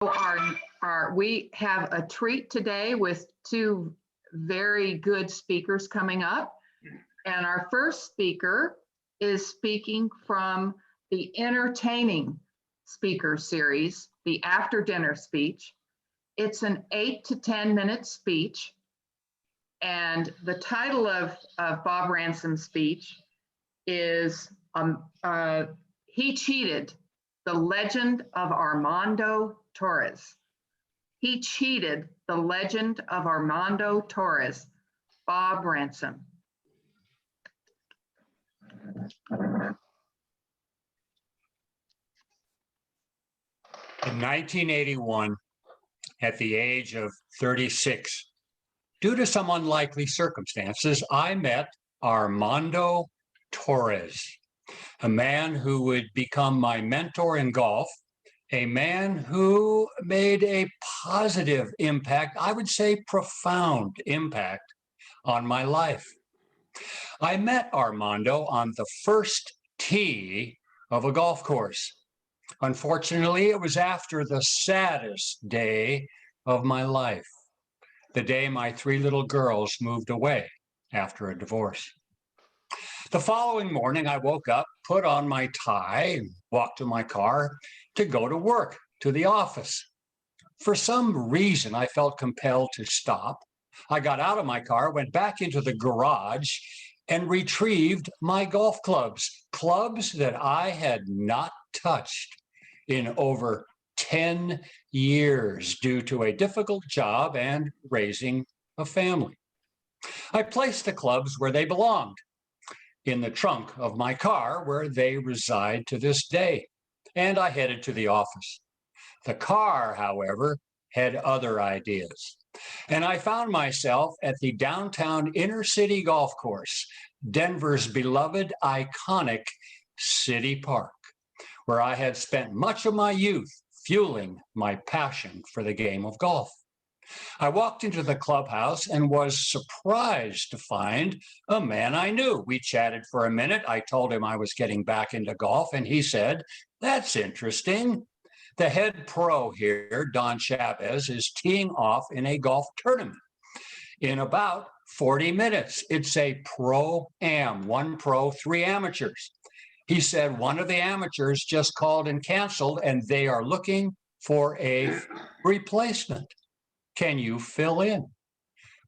We have a treat today with two very good speakers coming up. And our first speaker is speaking from the entertaining speaker series, the After Dinner Speech. It's an 8 to 10 minute speech. And the title of Bob Ransom's speech is He Cheated, the Legend of Armando Torres. He cheated, the legend of Armando Torres, Bob Ransom. In 1981, at the age of 36, due to some unlikely circumstances, I met Armando Torres, a man who would become my mentor in golf, a man who made a positive impact, I would say profound impact on my life. I met Armando on the first tee of a golf course. Unfortunately, it was after the saddest day of my life, the day my three little girls moved away after a divorce. The following morning, I woke up, put on my tie, and walked to my car to go to work, to the office. For some reason, I felt compelled to stop. I got out of my car, went back into the garage, and retrieved my golf clubs, clubs that I had not touched in over 10 years due to a difficult job and raising a family. I placed the clubs where they belonged, in the trunk of my car, where they reside to this day, and I headed to the office. The car, however, had other ideas, and I found myself at the downtown inner city golf course, Denver's beloved, iconic City Park, where I had spent much of my youth fueling my passion for the game of golf. I walked into the clubhouse and was surprised to find a man I knew. We chatted for a minute. I told him I was getting back into golf, and he said, "That's interesting. The head pro here, Don Chavez, is teeing off in a golf tournament in about 40 minutes. It's a pro-am, 1 pro, 3 amateurs. He said one of the amateurs just called and canceled, and they are looking for a replacement. Can you fill in?"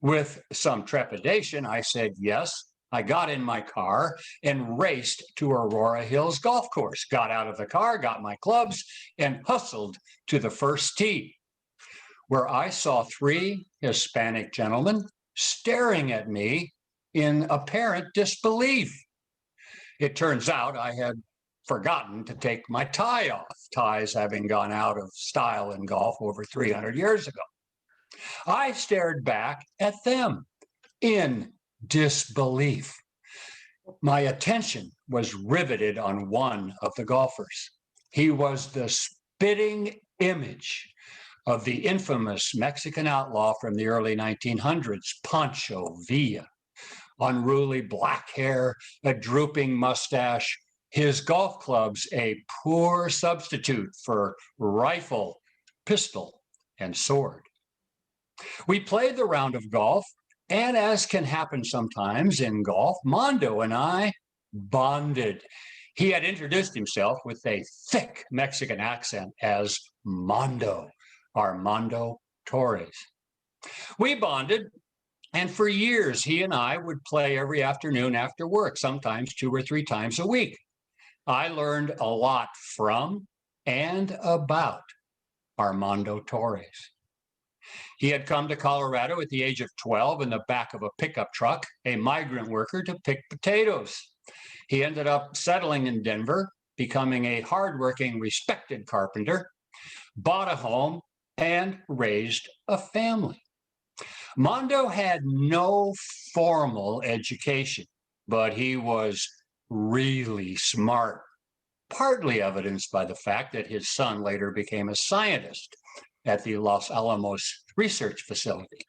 With some trepidation, I said yes. I got in my car and raced to Aurora Hills Golf Course, got out of the car, got my clubs, and hustled to the first tee, where I saw 3 Hispanic gentlemen staring at me in apparent disbelief. It turns out I had forgotten to take my tie off, ties having gone out of style in golf over 300 years ago. I stared back at them in disbelief. My attention was riveted on one of the golfers. He was the spitting image of the infamous Mexican outlaw from the early 1900s, Pancho Villa. Unruly black hair, a drooping mustache, his golf clubs a poor substitute for rifle, pistol, and sword. We played the round of golf, and as can happen sometimes in golf, Mondo and I bonded. He had introduced himself with a thick Mexican accent as Mondo, Armando Torres. We bonded, and for years he and I would play every afternoon after work, sometimes 2 or 3 times a week. I learned a lot from and about Armando Torres. He had come to Colorado at the age of 12 in the back of a pickup truck, a migrant worker to pick potatoes. He ended up settling in Denver, becoming a hardworking, respected carpenter, bought a home, and raised a family. Mondo had no formal education, but he was really smart, partly evidenced by the fact that his son later became a scientist at the Los Alamos Research Facility.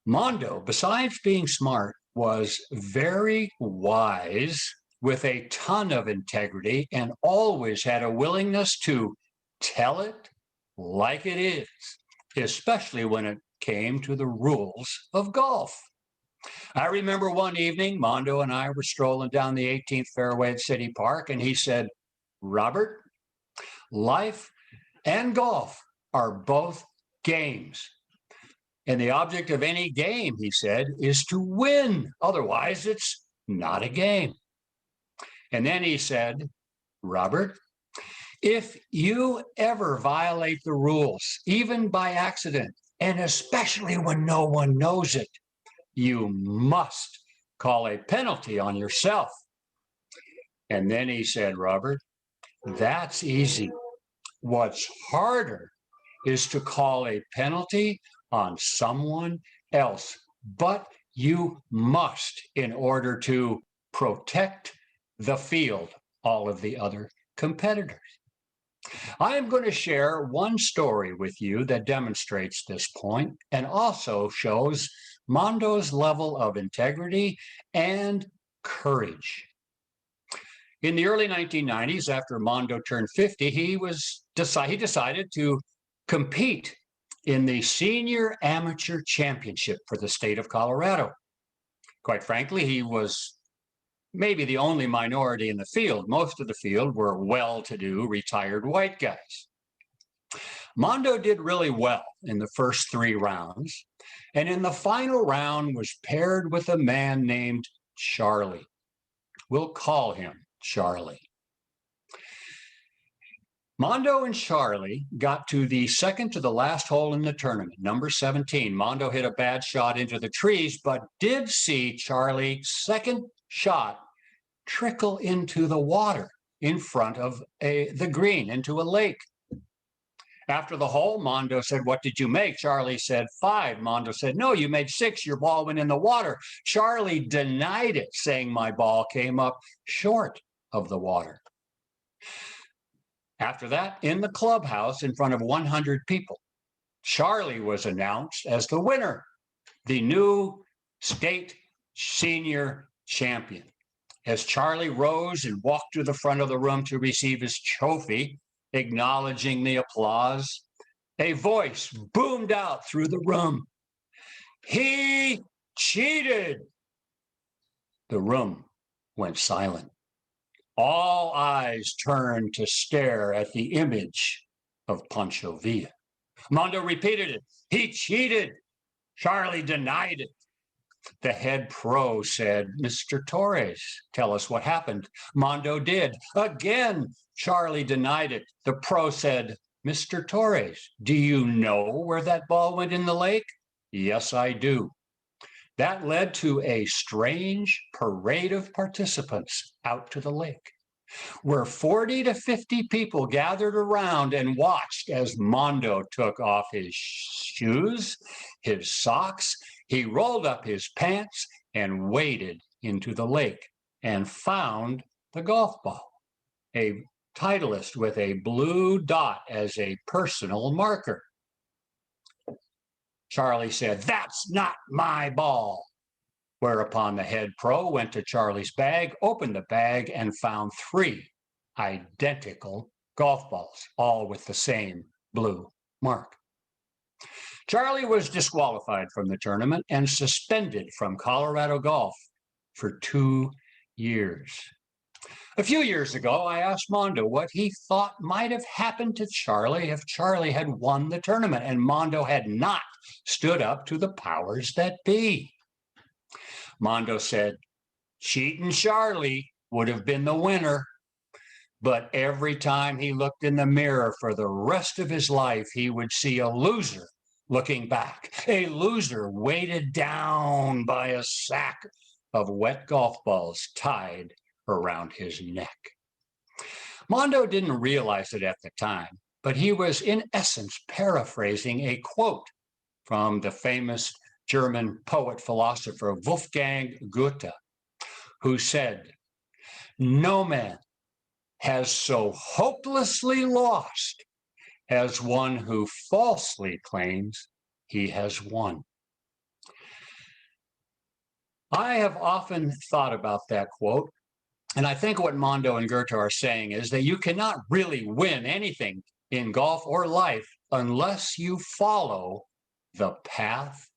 Mondo, besides being smart, was very wise, with a ton of integrity, and always had a willingness to tell it like it is, especially when it came to the rules of golf. I remember one evening, Mondo and I were strolling down the 18th fairway at City Park, and he said, "Robert, life and golf are both games. And the object of any game," he said, "is to win. Otherwise, it's not a game." And then he said, "Robert, if you ever violate the rules, even by accident, and especially when no one knows it, you must call a penalty on yourself." And then he said, "Robert, that's easy. What's harder is to call a penalty on someone else, but you must in order to protect the field, all of the other competitors." I am going to share one story with you that demonstrates this point and also shows Mondo's level of integrity and courage. In the early 1990s, after Mondo turned 50, he decided to compete in the Senior Amateur Championship for the state of Colorado. Quite frankly, he was maybe the only minority in the field. Most of the field were well-to-do retired white guys. Mondo did really well in the first 3 rounds, and in the final round was paired with a man named Charlie. We'll call him Charlie. Mondo and Charlie got to the second to the last hole in the tournament, number 17. Mondo hit a bad shot into the trees, but did see Charlie's second shot trickle into the water in front of the green, into a lake. After the hole, Mondo said, "What did you make?" Charlie said, "5." Mondo said, "No, you made 6. Your ball went in the water." Charlie denied it, saying, "My ball came up short of the water." After that, in the clubhouse in front of 100 people, Charlie was announced as the winner, the new state senior champion. As Charlie rose and walked to the front of the room to receive his trophy, acknowledging the applause, a voice boomed out through the room, "He cheated!" The room went silent. All eyes turned to stare at the image of Pancho Villa. Mondo repeated it. "He cheated!" Charlie denied it. The head pro said, "Mr. Torres, tell us what happened." Mondo did. Again, Charlie denied it. The pro said, "Mr. Torres, do you know where that ball went in the lake?" "Yes, I do." That led to a strange parade of participants out to the lake, where 40 to 50 people gathered around and watched as Mondo took off his shoes, his socks, he rolled up his pants and waded into the lake and found the golf ball, a Titleist with a blue dot as a personal marker. Charlie said, "That's not my ball." Whereupon the head pro went to Charlie's bag, opened the bag, and found 3 identical golf balls, all with the same blue mark. Charlie was disqualified from the tournament and suspended from Colorado golf for 2 years. A few years ago, I asked Mondo what he thought might have happened to Charlie if Charlie had won the tournament and Mondo had not stood up to the powers that be. Mondo said, "Cheating Charlie would have been the winner, but every time he looked in the mirror for the rest of his life, he would see a loser looking back, a loser weighted down by a sack of wet golf balls tied around his neck." Mondo didn't realize it at the time, but he was in essence paraphrasing a quote from the famous German poet-philosopher Wolfgang Goethe, who said, "No man has so hopelessly lost as one who falsely claims he has won." I have often thought about that quote, and I think what Mondo and Goethe are saying is that you cannot really win anything in golf or life unless you follow the path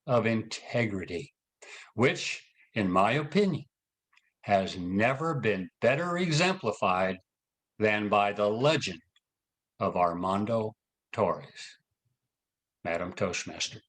of integrity, which, in my opinion, has never been better exemplified than by the legend of Armando Torres. Madam Toastmaster.